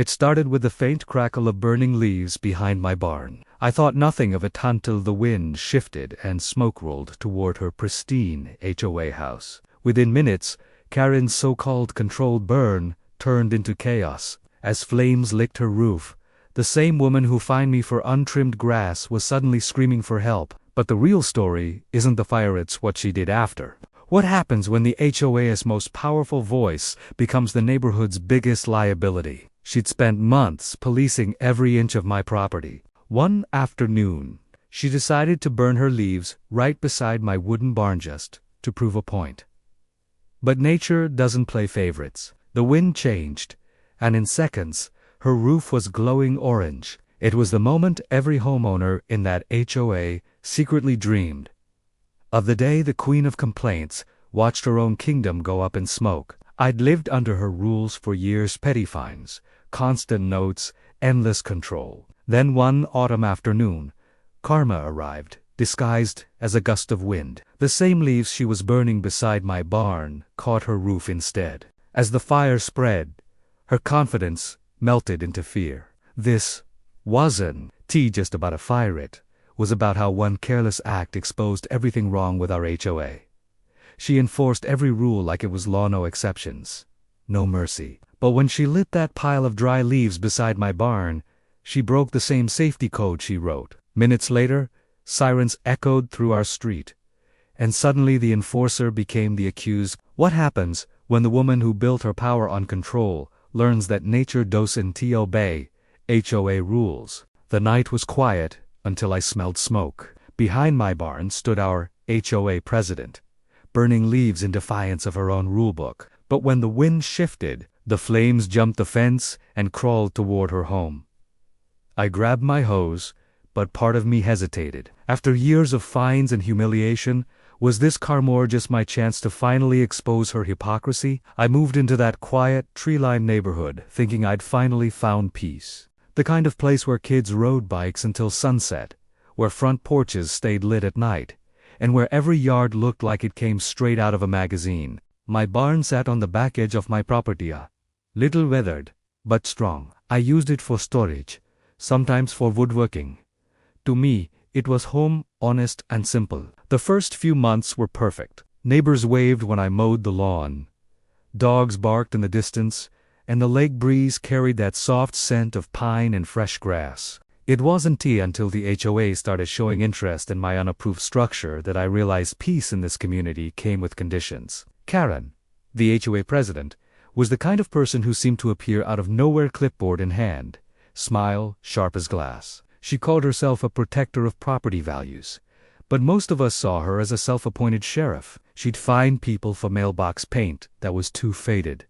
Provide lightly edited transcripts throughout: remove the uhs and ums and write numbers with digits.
It started with the faint crackle of burning leaves behind my barn. I thought nothing of it until the wind shifted and smoke rolled toward her pristine HOA house. Within minutes, Karen's so-called controlled burn turned into chaos. As flames licked her roof, the same woman who fined me for untrimmed grass was suddenly screaming for help. But the real story isn't the fire, it's what she did after. What happens when the HOA's most powerful voice becomes the neighborhood's biggest liability? She'd spent months policing every inch of my property. One afternoon, she decided to burn her leaves right beside my wooden barn just to prove a point. But nature doesn't play favorites. The wind changed, and in seconds, her roof was glowing orange. It was the moment every homeowner in that HOA secretly dreamed of, the day the Queen of Complaints watched her own kingdom go up in smoke. I'd lived under her rules for years: petty fines, constant notes, endless control. Then one autumn afternoon, karma arrived, disguised as a gust of wind. The same leaves she was burning beside my barn caught her roof instead. As the fire spread, her confidence melted into fear. This wasn't just about a fire, it was about how one careless act exposed everything wrong with our HOA. She enforced every rule like it was law, no exceptions, no mercy. But when she lit that pile of dry leaves beside my barn, she broke the same safety code she wrote. Minutes later, sirens echoed through our street, and suddenly the enforcer became the accused. What happens when the woman who built her power on control learns that nature doesn't obey HOA rules? The night was quiet until I smelled smoke. Behind my barn stood our HOA president, burning leaves in defiance of her own rulebook. But when the wind shifted, the flames jumped the fence and crawled toward her home. I grabbed my hose, but part of me hesitated. After years of fines and humiliation, was this Carmore just my chance to finally expose her hypocrisy? I moved into that quiet, tree-lined neighborhood, thinking I'd finally found peace. The kind of place where kids rode bikes until sunset, where front porches stayed lit at night, and where every yard looked like it came straight out of a magazine. My barn sat on the back edge of my property, a little weathered, but strong. I used it for storage, sometimes for woodworking. To me, it was home, honest and simple. The first few months were perfect. Neighbors waved when I mowed the lawn. Dogs barked in the distance, and the lake breeze carried that soft scent of pine and fresh grass. It wasn't until the HOA started showing interest in my unapproved structure that I realized peace in this community came with conditions. Karen, the HOA president, was the kind of person who seemed to appear out of nowhere, clipboard in hand, smile sharp as glass. She called herself a protector of property values, but most of us saw her as a self-appointed sheriff. She'd fine people for mailbox paint that was too faded,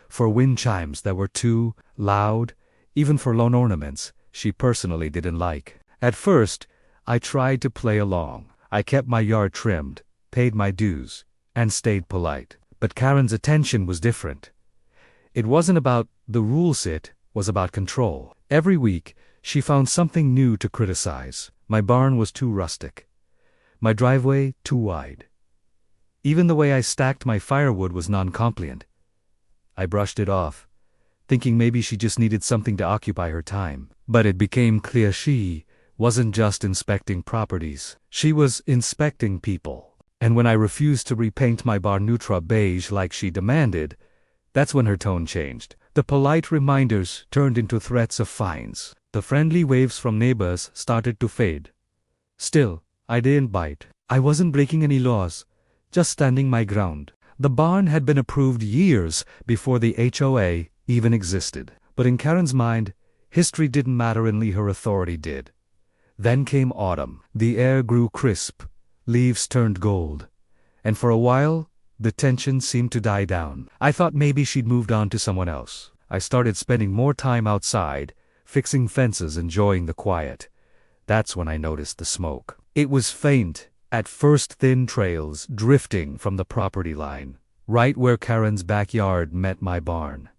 for wind chimes that were too loud, even for lawn ornaments she personally didn't like. At first, I tried to play along. I kept my yard trimmed, paid my dues, and stayed polite. But Karen's attention was different. It wasn't about the rules, it was about control. Every week, she found something new to criticize. My barn was too rustic. My driveway too wide. Even the way I stacked my firewood was non-compliant. I brushed it off, thinking maybe she just needed something to occupy her time. But it became clear she wasn't just inspecting properties. She was inspecting people. And when I refused to repaint my barn neutral beige like she demanded, that's when her tone changed. The polite reminders turned into threats of fines. The friendly waves from neighbors started to fade. Still, I didn't bite. I wasn't breaking any laws, just standing my ground. The barn had been approved years before the HOA even existed. But in Karen's mind, history didn't matter, only her authority did. Then came autumn. The air grew crisp, leaves turned gold, and for a while, the tension seemed to die down. I thought maybe she'd moved on to someone else. I started spending more time outside, fixing fences, enjoying the quiet. That's when I noticed the smoke. It was faint, at first thin trails drifting from the property line, right where Karen's backyard met my barn.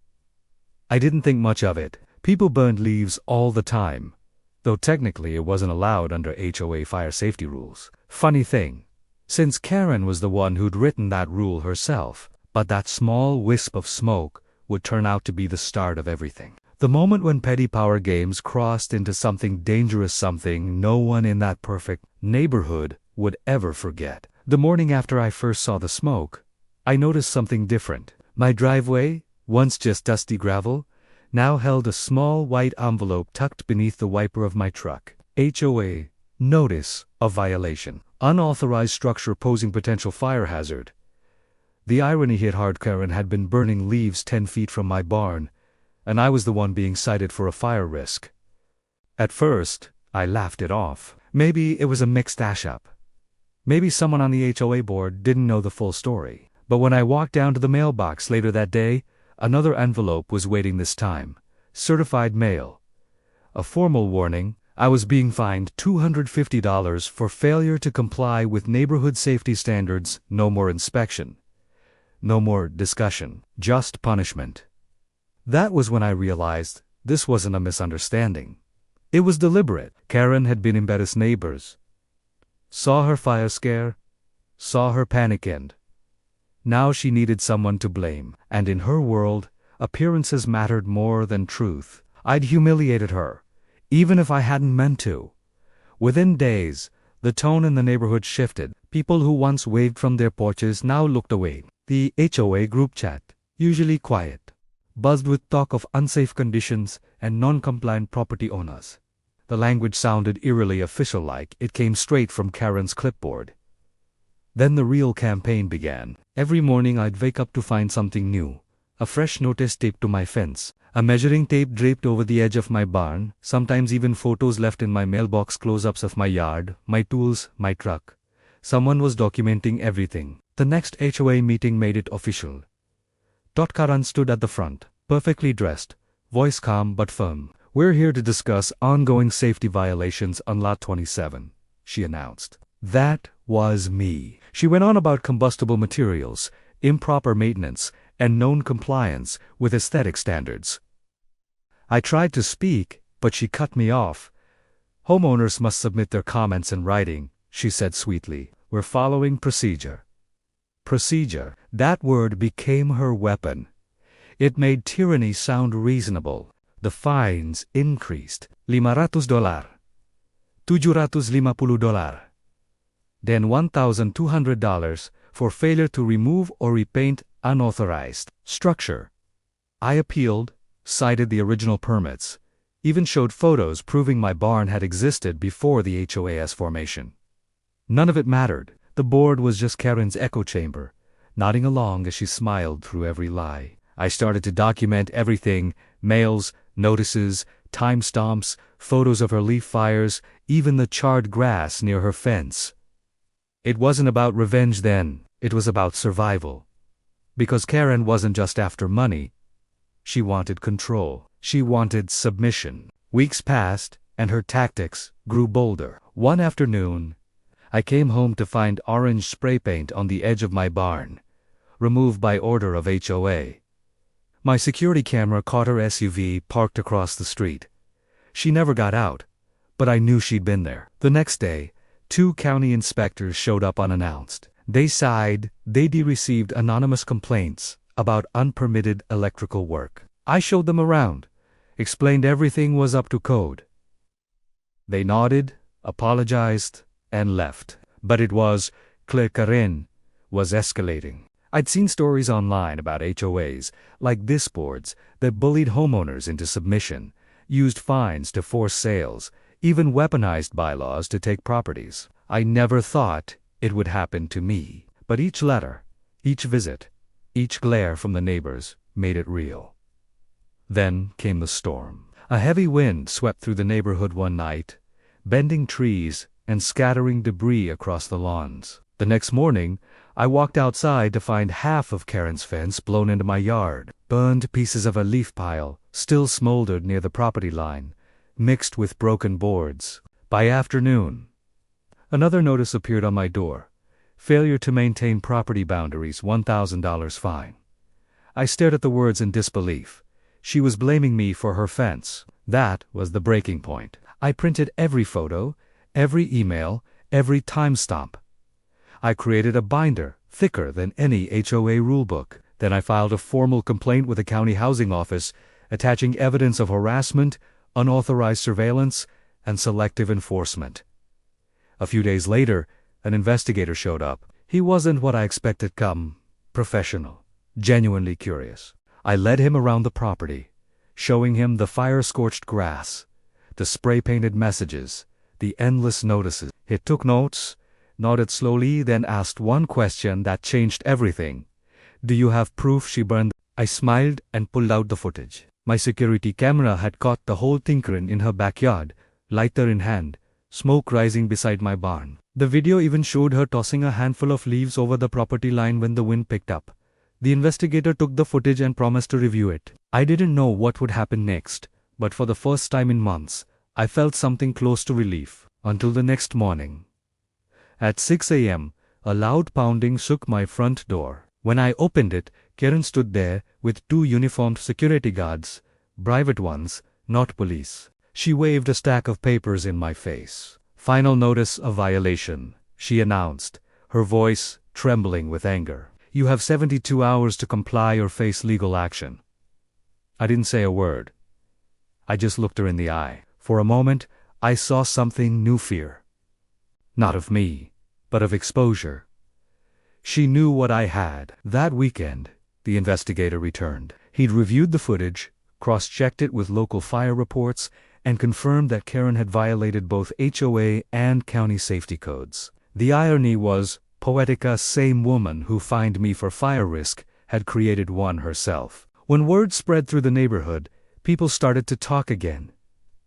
I didn't think much of it. People burned leaves all the time, though technically it wasn't allowed under HOA fire safety rules. Funny thing, since Karen was the one who'd written that rule herself, but that small wisp of smoke would turn out to be the start of everything. The moment when petty power games crossed into something dangerous, something no one in that perfect neighborhood would ever forget. The morning after I first saw the smoke, I noticed something different. My driveway, once just dusty gravel, now held a small white envelope tucked beneath the wiper of my truck. HOA, notice of violation. Unauthorized structure posing potential fire hazard. The irony hit hard. Karen had been burning leaves 10 feet from my barn, and I was the one being cited for a fire risk. At first, I laughed it off. Maybe it was a mixed ash-up. Maybe someone on the HOA board didn't know the full story. But when I walked down to the mailbox later that day, another envelope was waiting this time. Certified mail. A formal warning. I was being fined $250 for failure to comply with neighborhood safety standards. No more inspection. No more discussion. Just punishment. That was when I realized this wasn't a misunderstanding. It was deliberate. Karen had been embarrassed. Neighbors saw her fire scare, saw her panic, and now she needed someone to blame. And in her world, appearances mattered more than truth. I'd humiliated her, even if I hadn't meant to. Within days, the tone in the neighborhood shifted. People who once waved from their porches now looked away. The HOA group chat, usually quiet, buzzed with talk of unsafe conditions and non-compliant property owners. The language sounded eerily official-like. It came straight from Karen's clipboard. Then the real campaign began. Every morning I'd wake up to find something new. A fresh notice taped to my fence, a measuring tape draped over the edge of my barn, sometimes even photos left in my mailbox, close-ups of my yard, my tools, my truck. Someone was documenting everything. The next HOA meeting made it official. Karan stood at the front, perfectly dressed, voice calm but firm. "We're here to discuss ongoing safety violations on Lot 27, she announced. That was me. She went on about combustible materials, improper maintenance, and known compliance with aesthetic standards. I tried to speak, but she cut me off. "Homeowners must submit their comments in writing," she said sweetly. "We're following procedure." Procedure. That word became her weapon. It made tyranny sound reasonable. The fines increased. $500, $750, then $1,200 for failure to remove or repaint unauthorized structure. I appealed, cited the original permits, even showed photos proving my barn had existed before the HOA's formation. None of it mattered. The board was just Karen's echo chamber, nodding along as she smiled through every lie. I started to document everything: mails, notices, timestamps, photos of her leaf fires, even the charred grass near her fence. It wasn't about revenge then, it was about survival. Because Karen wasn't just after money. She wanted control. She wanted submission. Weeks passed, and her tactics grew bolder. One afternoon, I came home to find orange spray paint on the edge of my barn, removed by order of HOA. My security camera caught her SUV parked across the street. She never got out, but I knew she'd been there. The next day, 2 county inspectors showed up unannounced. They sighed. They'd received anonymous complaints about unpermitted electrical work. I showed them around, explained everything was up to code. They nodded, apologized, and left. But it was clear Karen was escalating. I'd seen stories online about HOAs, like this boards, that bullied homeowners into submission, used fines to force sales, even weaponized bylaws to take properties. I never thought it would happen to me. But each letter, each visit, each glare from the neighbors made it real. Then came the storm. A heavy wind swept through the neighborhood one night, bending trees and scattering debris across the lawns. The next morning, I walked outside to find half of Karen's fence blown into my yard. Burned pieces of a leaf pile still smoldered near the property line, mixed with broken boards. By afternoon, another notice appeared on my door. Failure to maintain property boundaries, $1,000 fine. I stared at the words in disbelief. She was blaming me for her fence. That was the breaking point. I printed every photo, every email, every timestamp. I created a binder, thicker than any HOA rulebook. Then I filed a formal complaint with the county housing office, attaching evidence of harassment, unauthorized surveillance, and selective enforcement. A few days later, an investigator showed up. He wasn't what I expected. Professional, genuinely curious. I led him around the property, showing him the fire-scorched grass, the spray-painted messages, the endless notices. He took notes, nodded slowly, then asked one question that changed everything. "Do you have proof she burned?" I smiled and pulled out the footage. My security camera had caught the whole tinkering in her backyard, lighter in hand, smoke rising beside my barn. The video even showed her tossing a handful of leaves over the property line when the wind picked up. The investigator took the footage and promised to review it. I didn't know what would happen next, but for the first time in months, I felt something close to relief, until the next morning. At 6 a.m., a loud pounding shook my front door. When I opened it, Karen stood there with 2 uniformed security guards, private ones, not police. She waved a stack of papers in my face. "Final notice of violation," she announced, her voice trembling with anger. "You have 72 hours to comply or face legal action." I didn't say a word. I just looked her in the eye. For a moment, I saw something new: fear. Not of me, but of exposure. She knew what I had. That weekend, the investigator returned. He'd reviewed the footage, cross-checked it with local fire reports, and confirmed that Karen had violated both HOA and county safety codes. The irony was, poetica, same woman who fined me for fire risk, had created one herself. When word spread through the neighborhood, people started to talk again.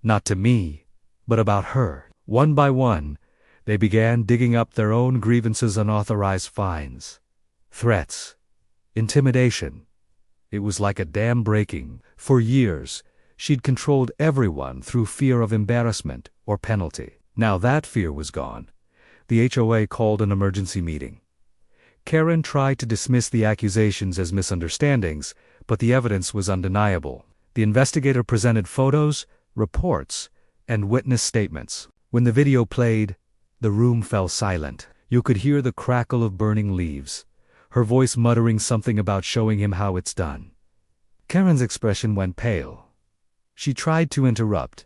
Not to me, but about her. One by one, they began digging up their own grievances: unauthorized fines, threats, intimidation. It was like a dam breaking. For years, she'd controlled everyone through fear of embarrassment or penalty. Now that fear was gone. The HOA called an emergency meeting. Karen tried to dismiss the accusations as misunderstandings, but the evidence was undeniable. The investigator presented photos, reports, and witness statements. When the video played, the room fell silent. You could hear the crackle of burning leaves, her voice muttering something about showing him how it's done. Karen's expression went pale. She tried to interrupt,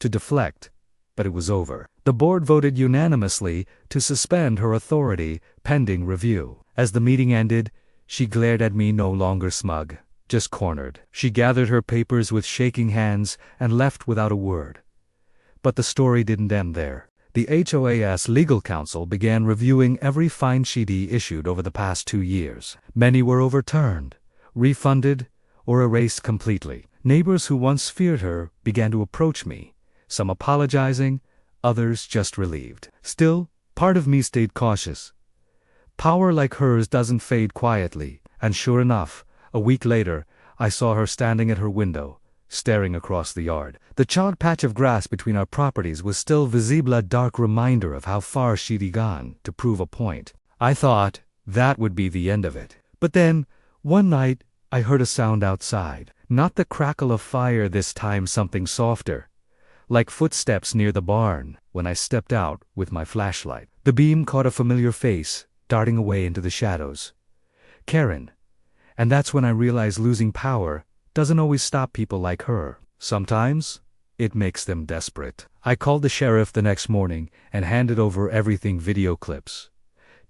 to deflect, but it was over. The board voted unanimously to suspend her authority pending review. As the meeting ended, she glared at me, no longer smug, just cornered. She gathered her papers with shaking hands and left without a word. But the story didn't end there. The HOA's legal counsel began reviewing every fine she'd issued over the past 2 years. Many were overturned, refunded, or erased completely. Neighbors who once feared her began to approach me, some apologizing, others just relieved. Still, part of me stayed cautious. Power like hers doesn't fade quietly, and sure enough, a week later, I saw her standing at her window, staring across the yard. The charred patch of grass between our properties was still visible, a dark reminder of how far she'd gone to prove a point. I thought that would be the end of it. But then, one night, I heard a sound outside. Not the crackle of fire this time, something softer, like footsteps near the barn. When I stepped out with my flashlight, the beam caught a familiar face, darting away into the shadows. Karen. And that's when I realized losing power doesn't always stop people like her. Sometimes, it makes them desperate. I called the sheriff the next morning and handed over everything: video clips,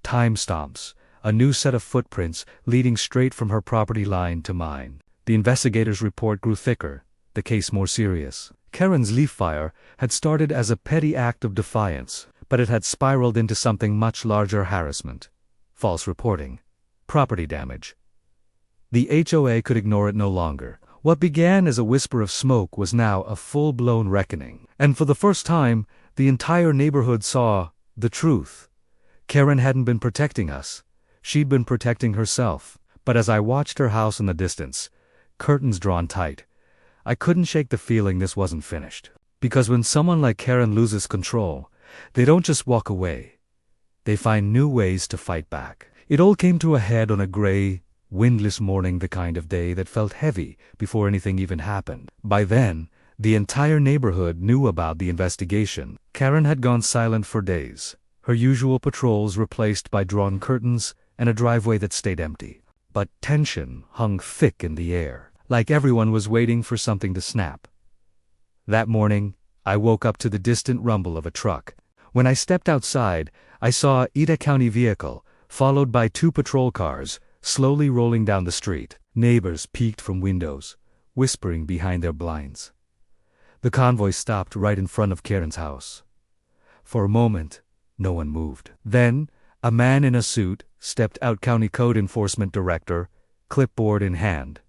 timestamps, a new set of footprints leading straight from her property line to mine. The investigator's report grew thicker, the case more serious. Karen's leaf fire had started as a petty act of defiance, but it had spiraled into something much larger: harassment, false reporting, property damage. The HOA could ignore it no longer. What began as a whisper of smoke was now a full-blown reckoning. And for the first time, the entire neighborhood saw the truth. Karen hadn't been protecting us. She'd been protecting herself. But as I watched her house in the distance, curtains drawn tight, I couldn't shake the feeling this wasn't finished. Because when someone like Karen loses control, they don't just walk away. They find new ways to fight back. It all came to a head on a gray, windless morning, the kind of day that felt heavy before anything even happened. By then, the entire neighborhood knew about the investigation. Karen had gone silent for days, her usual patrols replaced by drawn curtains and a driveway that stayed empty. But tension hung thick in the air. like everyone was waiting for something to snap. That morning, I woke up to the distant rumble of a truck. When I stepped outside, I saw a Ida County vehicle, followed by 2 patrol cars, slowly rolling down the street. Neighbors peeked from windows, whispering behind their blinds. The convoy stopped right in front of Karen's house. For a moment, no one moved. Then, a man in a suit stepped out. County Code Enforcement Director, clipboard in hand.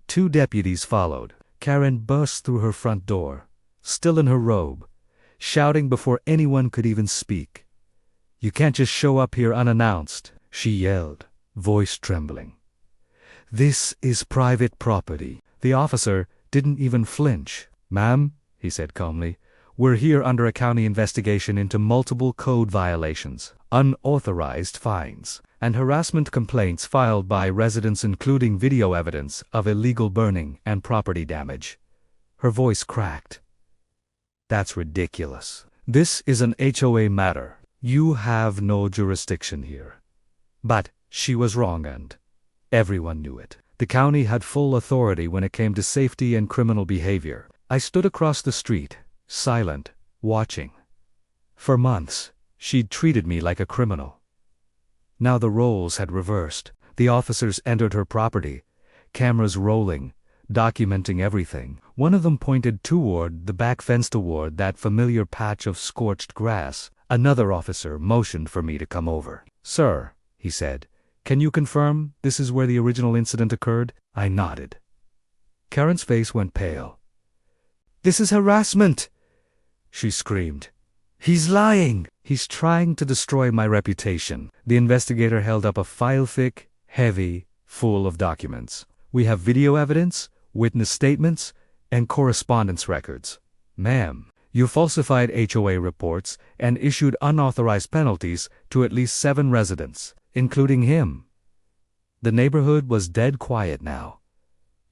2 deputies followed. Karen burst through her front door, still in her robe, shouting before anyone could even speak. "You can't just show up here unannounced," she yelled, voice trembling. "This is private property." The officer didn't even flinch. "Ma'am," he said calmly, "we're here under a county investigation into multiple code violations, unauthorized fines, and harassment complaints filed by residents, including video evidence of illegal burning and property damage." Her voice cracked. "That's ridiculous. This is an HOA matter. You have no jurisdiction here." But she was wrong, and everyone knew it. The county had full authority when it came to safety and criminal behavior. I stood across the street, silent, watching. For months, she'd treated me like a criminal. Now the roles had reversed. The officers entered her property, cameras rolling, documenting everything. One of them pointed toward the back fence, toward that familiar patch of scorched grass. Another officer motioned for me to come over. "Sir," he said, "can you confirm this is where the original incident occurred?" I nodded. Karen's face went pale. "This is harassment!" she screamed. "He's lying! He's trying to destroy my reputation." The investigator held up a file, thick, heavy, full of documents. "We have video evidence, witness statements, and correspondence records. Ma'am, you falsified HOA reports and issued unauthorized penalties to at least 7 residents, including him." The neighborhood was dead quiet now.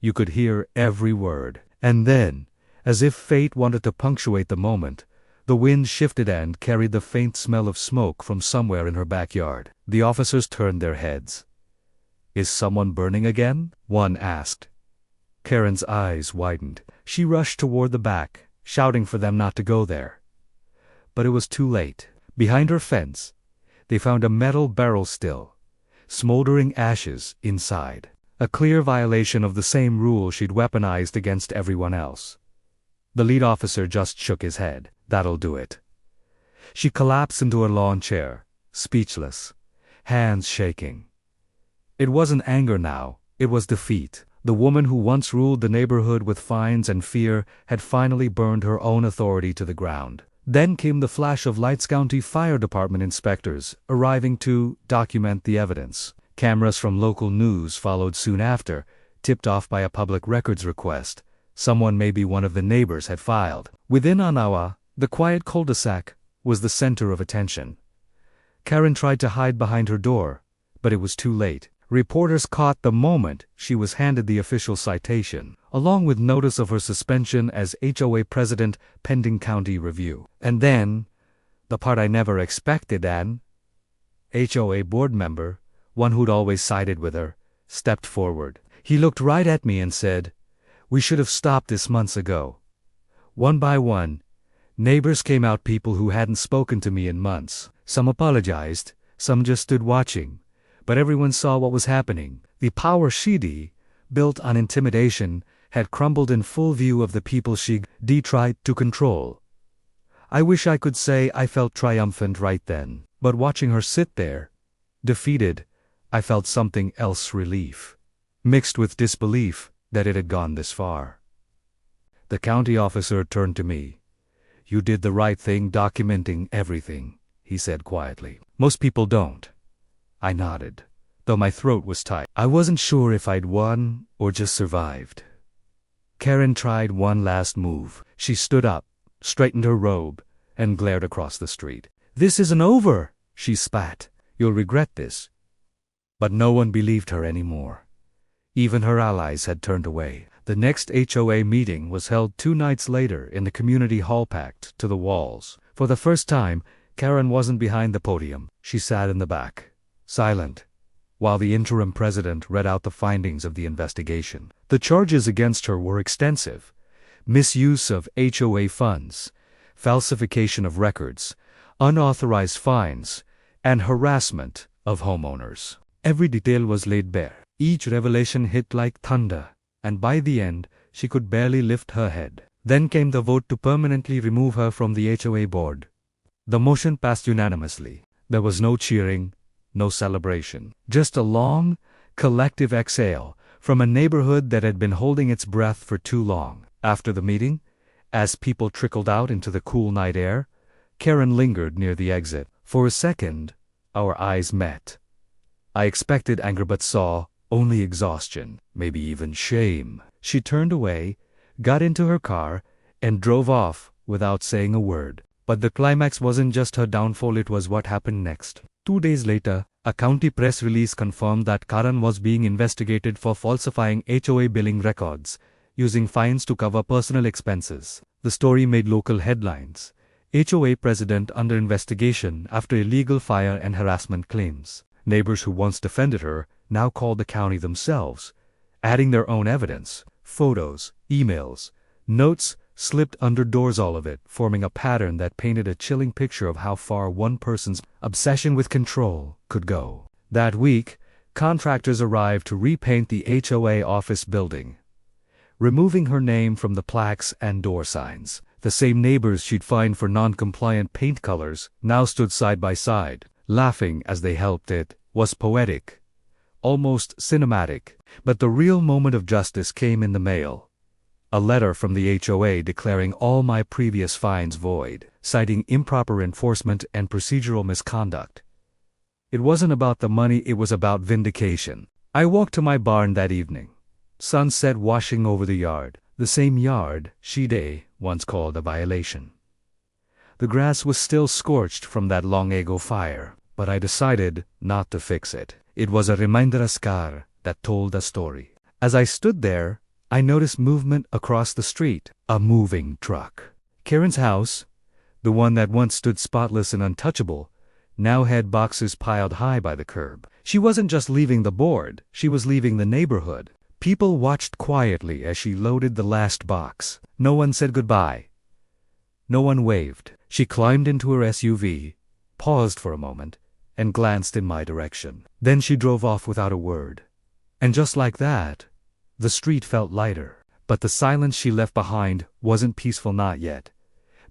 You could hear every word. And then, as if fate wanted to punctuate the moment, the wind shifted and carried the faint smell of smoke from somewhere in her backyard. The officers turned their heads. "Is someone burning again?" one asked. Karen's eyes widened. She rushed toward the back, shouting for them not to go there. But it was too late. Behind her fence, they found a metal barrel still, smoldering ashes inside. A clear violation of the same rule she'd weaponized against everyone else. The lead officer just shook his head. "That'll do it." She collapsed into a lawn chair, speechless, hands shaking. It wasn't anger now, it was defeat. The woman who once ruled the neighborhood with fines and fear had finally burned her own authority to the ground. Then came the flash of lights. County Fire Department inspectors arriving to document the evidence. Cameras from local news followed soon after, tipped off by a public records request. Someone, maybe one of the neighbors, had filed. Within an hour, the quiet cul-de-sac was the center of attention. Karen tried to hide behind her door, but it was too late. Reporters caught the moment she was handed the official citation, along with notice of her suspension as HOA president pending county review. And then, the part I never expected, an HOA board member, one who'd always sided with her, stepped forward. He looked right at me and said, "We should have stopped this months ago." One by one, neighbors came out, people who hadn't spoken to me in months. Some apologized, some just stood watching. But everyone saw what was happening. The power she'd built on intimidation had crumbled in full view of the people she'd tried to control. I wish I could say I felt triumphant right then. But watching her sit there, defeated, I felt something else: relief, mixed with disbelief that it had gone this far. The county officer turned to me. "You did the right thing documenting everything," he said quietly. "Most people don't." I nodded, though my throat was tight. I wasn't sure if I'd won or just survived. Karen tried one last move. She stood up, straightened her robe, and glared across the street. "This isn't over," she spat. "You'll regret this." But no one believed her anymore. Even her allies had turned away. The next HOA meeting was held 2 nights later in the community hall, packed to the walls. For the first time, Karen wasn't behind the podium. She sat in the back, silent, while the interim president read out the findings of the investigation. The charges against her were extensive: misuse of HOA funds, falsification of records, unauthorized fines, and harassment of homeowners. Every detail was laid bare. Each revelation hit like thunder, and by the end, she could barely lift her head. Then came the vote to permanently remove her from the HOA board. The motion passed unanimously. There was no cheering, no celebration. Just a long, collective exhale from a neighborhood that had been holding its breath for too long. After the meeting, as people trickled out into the cool night air, Karen lingered near the exit. For a second, our eyes met. I expected anger but saw only exhaustion, maybe even shame. She turned away, got into her car, and drove off without saying a word. But the climax wasn't just her downfall, it was what happened next. 2 days later, a county press release confirmed that Karen was being investigated for falsifying HOA billing records, using fines to cover personal expenses. The story made local headlines. HOA president under investigation after illegal fire and harassment claims. Neighbors who once defended her now called the county themselves, adding their own evidence. Photos, emails, notes slipped under doors, all of it forming a pattern that painted a chilling picture of how far one person's obsession with control could go. That week, contractors arrived to repaint the HOA office building, removing her name from the plaques and door signs. The same neighbors she'd fined for non-compliant paint colors now stood side by side, laughing as they helped. It was poetic, almost cinematic. But the real moment of justice came in the mail. A letter from the HOA declaring all my previous fines void, citing improper enforcement and procedural misconduct. It wasn't about the money, it was about vindication. I walked to my barn that evening. Sunset washing over the yard, the same yard she'd once called a violation. The grass was still scorched from that long ago fire, but I decided not to fix it. It was a reminder, a scar that told a story. As I stood there, I noticed movement across the street. A moving truck. Karen's house, the one that once stood spotless and untouchable, now had boxes piled high by the curb. She wasn't just leaving the board, she was leaving the neighborhood. People watched quietly as she loaded the last box. No one said goodbye. No one waved. She climbed into her SUV, paused for a moment, and glanced in my direction. Then she drove off without a word. And just like that, the street felt lighter. But the silence she left behind wasn't peaceful, not yet.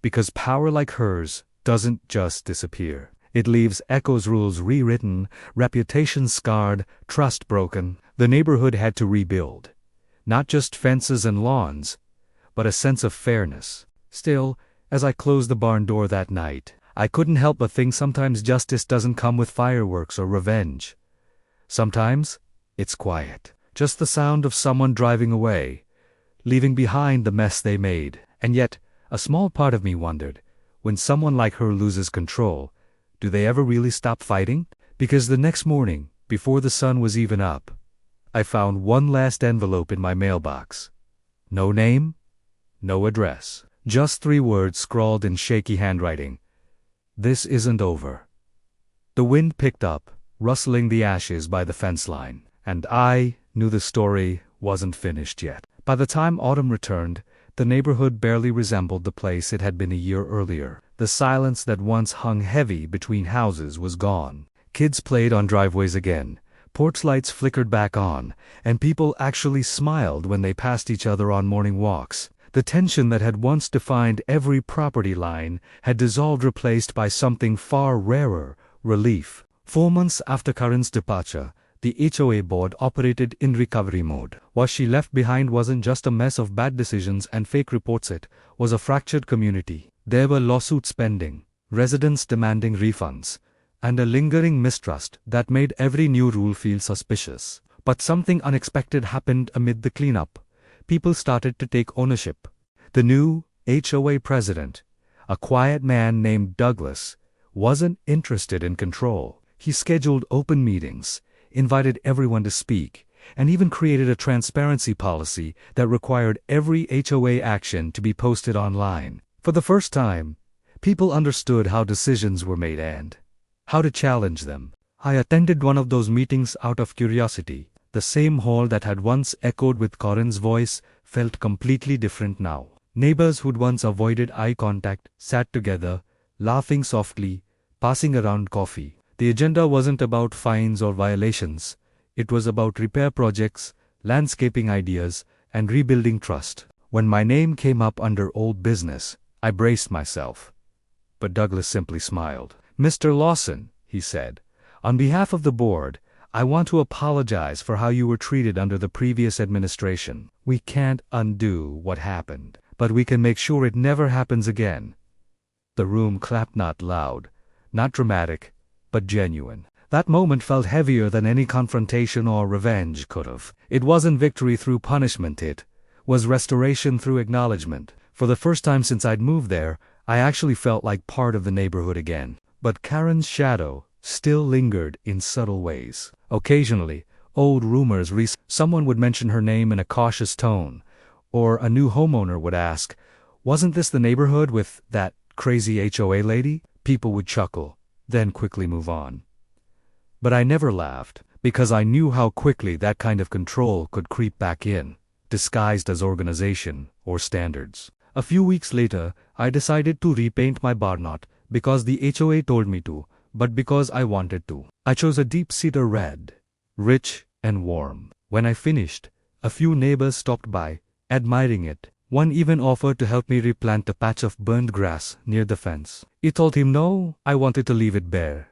Because power like hers doesn't just disappear. It leaves echoes, rules rewritten, reputations scarred, trust broken. The neighborhood had to rebuild. Not just fences and lawns, but a sense of fairness. Still, as I closed the barn door that night, I couldn't help but think sometimes justice doesn't come with fireworks or revenge. Sometimes, it's quiet. Just the sound of someone driving away, leaving behind the mess they made. And yet, a small part of me wondered, when someone like her loses control, do they ever really stop fighting? Because the next morning, before the sun was even up, I found one last envelope in my mailbox. No name, no address. Just 3 words scrawled in shaky handwriting. This isn't over. The wind picked up, rustling the ashes by the fence line, and I knew the story wasn't finished yet. By the time autumn returned, the neighborhood barely resembled the place it had been a year earlier. The silence that once hung heavy between houses was gone. Kids played on driveways again, porch lights flickered back on, and people actually smiled when they passed each other on morning walks. The tension that had once defined every property line had dissolved, replaced by something far rarer: relief. 4 months after Karen's departure, the HOA board operated in recovery mode. What she left behind wasn't just a mess of bad decisions and fake reports, it was a fractured community. There were lawsuits pending, residents demanding refunds, and a lingering mistrust that made every new rule feel suspicious. But something unexpected happened amid the cleanup. People started to take ownership. The new HOA president, a quiet man named Douglas, wasn't interested in control. He scheduled open meetings, invited everyone to speak, and even created a transparency policy that required every HOA action to be posted online. For the first time, people understood how decisions were made and how to challenge them. I attended one of those meetings out of curiosity. The same hall that had once echoed with Corin's voice felt completely different now. Neighbors who'd once avoided eye contact sat together, laughing softly, passing around coffee. The agenda wasn't about fines or violations. It was about repair projects, landscaping ideas, and rebuilding trust. When my name came up under old business, I braced myself. But Douglas simply smiled. "Mr. Lawson," he said, "on behalf of the board, I want to apologize for how you were treated under the previous administration. We can't undo what happened, but we can make sure it never happens again." The room clapped, not loud, not dramatic, but genuine. That moment felt heavier than any confrontation or revenge could have. It wasn't victory through punishment, it was restoration through acknowledgement. For the first time since I'd moved there, I actually felt like part of the neighborhood again. But Karen's shadow still lingered in subtle ways. Occasionally, old rumors someone would mention her name in a cautious tone, or a new homeowner would ask, "Wasn't this the neighborhood with that crazy HOA lady?" People would chuckle, then quickly move on. But I never laughed, because I knew how quickly that kind of control could creep back in, disguised as organization or standards. A few weeks later, I decided to repaint my barn, not because the HOA told me to, but because I wanted to. I chose a deep cedar red, rich and warm. When I finished, a few neighbors stopped by, admiring it. One even offered to help me replant a patch of burned grass near the fence. I told him no, I wanted to leave it bare.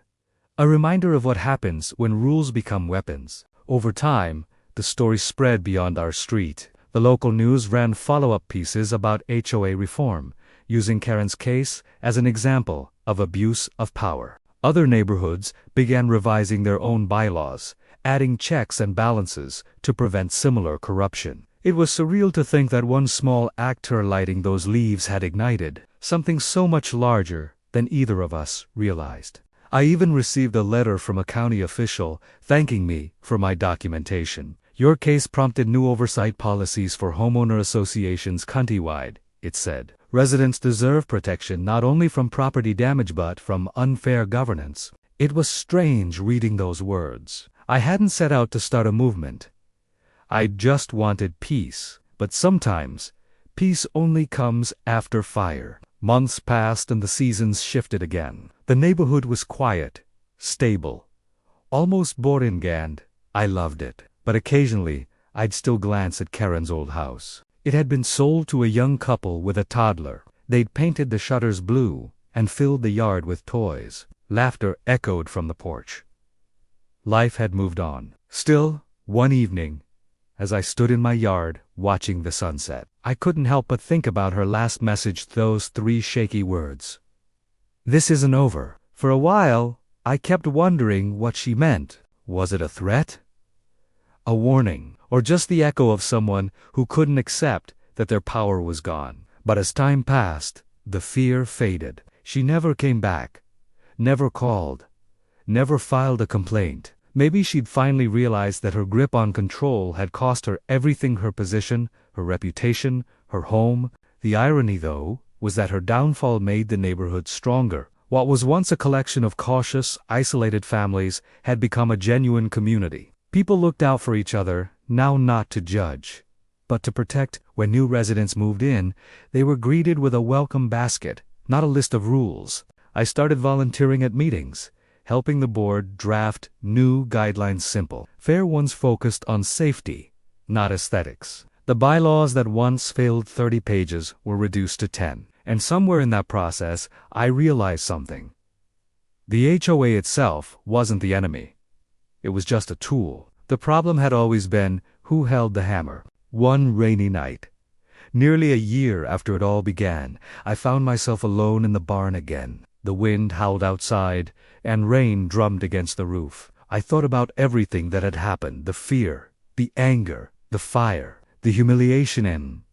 A reminder of what happens when rules become weapons. Over time, the story spread beyond our street. The local news ran follow-up pieces about HOA reform, using Karen's case as an example of abuse of power. Other neighborhoods began revising their own bylaws, adding checks and balances to prevent similar corruption. It was surreal to think that one small actor lighting those leaves had ignited something so much larger than either of us realized. I even received a letter from a county official thanking me for my documentation. "Your case prompted new oversight policies for homeowner associations countrywide," it said. "Residents deserve protection not only from property damage but from unfair governance." It was strange reading those words. I hadn't set out to start a movement. I just wanted peace. But sometimes, peace only comes after fire. Months passed and the seasons shifted again. The neighborhood was quiet, stable, almost boring, and I loved it. But occasionally, I'd still glance at Karen's old house. It had been sold to a young couple with a toddler. They'd painted the shutters blue and filled the yard with toys. Laughter echoed from the porch. Life had moved on. Still, one evening, as I stood in my yard watching the sunset, I couldn't help but think about her last message, those 3 shaky words. "This isn't over." For a while, I kept wondering what she meant. Was it a threat? A warning? Or just the echo of someone who couldn't accept that their power was gone? But as time passed, the fear faded. She never came back, never called, never filed a complaint. Maybe she'd finally realized that her grip on control had cost her everything: her position, her reputation, her home. The irony, though, was that her downfall made the neighborhood stronger. What was once a collection of cautious, isolated families had become a genuine community. People looked out for each other, now not to judge, but to protect. When new residents moved in, they were greeted with a welcome basket, not a list of rules. I started volunteering at meetings, helping the board draft new guidelines, simple, fair ones focused on safety, not aesthetics. The bylaws that once filled 30 pages were reduced to 10. And somewhere in that process, I realized something. The HOA itself wasn't the enemy. It was just a tool. The problem had always been who held the hammer. One rainy night, nearly a year after it all began, I found myself alone in the barn again. The wind howled outside, and rain drummed against the roof. I thought about everything that had happened: the fear, the anger, the fire, the humiliation, and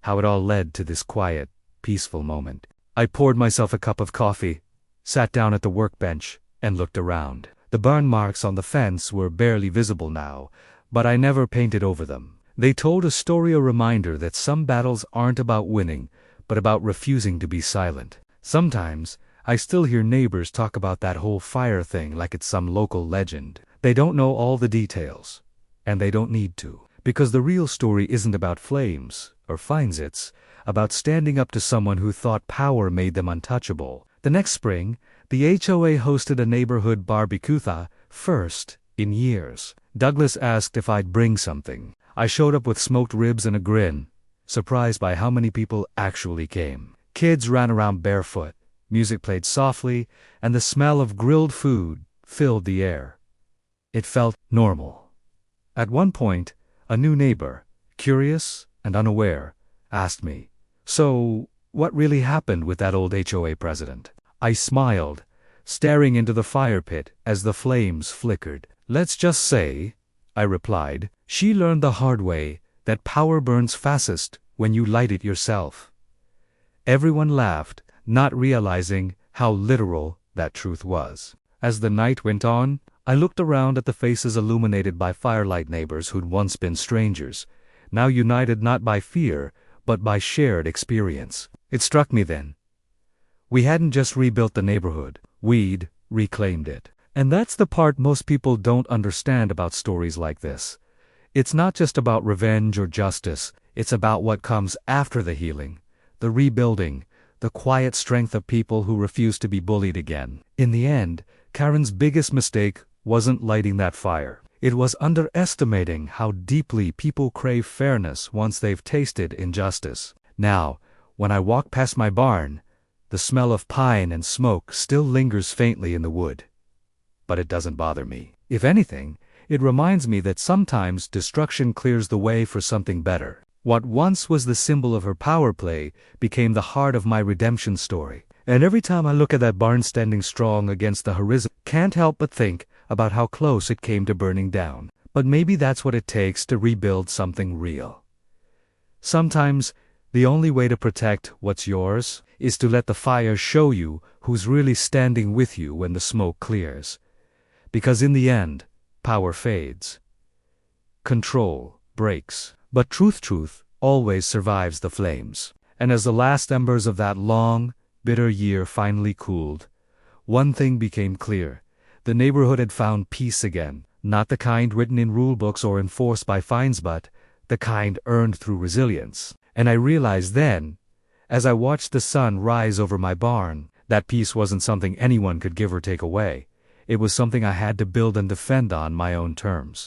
how it all led to this quiet, peaceful moment. I poured myself a cup of coffee, sat down at the workbench, and looked around. The burn marks on the fence were barely visible now, but I never painted over them. They told a story, a reminder that some battles aren't about winning, but about refusing to be silent. Sometimes, I still hear neighbors talk about that whole fire thing like it's some local legend. They don't know all the details. And they don't need to. Because the real story isn't about flames, or fines, it's about standing up to someone who thought power made them untouchable. The next spring, the HOA hosted a neighborhood barbecue, first in years. Douglas asked if I'd bring something. I showed up with smoked ribs and a grin, surprised by how many people actually came. Kids ran around barefoot, music played softly, and the smell of grilled food filled the air. It felt normal. At one point, a new neighbor, curious and unaware, asked me, "So, what really happened with that old HOA president?" I smiled, staring into the fire pit as the flames flickered. "Let's just say," I replied, "she learned the hard way that power burns fastest when you light it yourself." Everyone laughed, not realizing how literal that truth was. As the night went on, I looked around at the faces illuminated by firelight, neighbors who'd once been strangers, now united not by fear, but by shared experience. It struck me then. We hadn't just rebuilt the neighborhood, we'd reclaimed it. And that's the part most people don't understand about stories like this. It's not just about revenge or justice, it's about what comes after the healing, the rebuilding, the quiet strength of people who refuse to be bullied again. In the end, Karen's biggest mistake wasn't lighting that fire. It was underestimating how deeply people crave fairness once they've tasted injustice. Now, when I walk past my barn, the smell of pine and smoke still lingers faintly in the wood. But it doesn't bother me. If anything, it reminds me that sometimes destruction clears the way for something better. What once was the symbol of her power play became the heart of my redemption story. And every time I look at that barn standing strong against the horizon, can't help but think about how close it came to burning down. But maybe that's what it takes to rebuild something real. Sometimes, the only way to protect what's yours is to let the fire show you who's really standing with you when the smoke clears. Because in the end, power fades. Control breaks. But truth always survives the flames. And as the last embers of that long, bitter year finally cooled, one thing became clear. The neighborhood had found peace again, not the kind written in rulebooks or enforced by fines, but the kind earned through resilience. And I realized then, as I watched the sun rise over my barn, that peace wasn't something anyone could give or take away. It was something I had to build and defend on my own terms.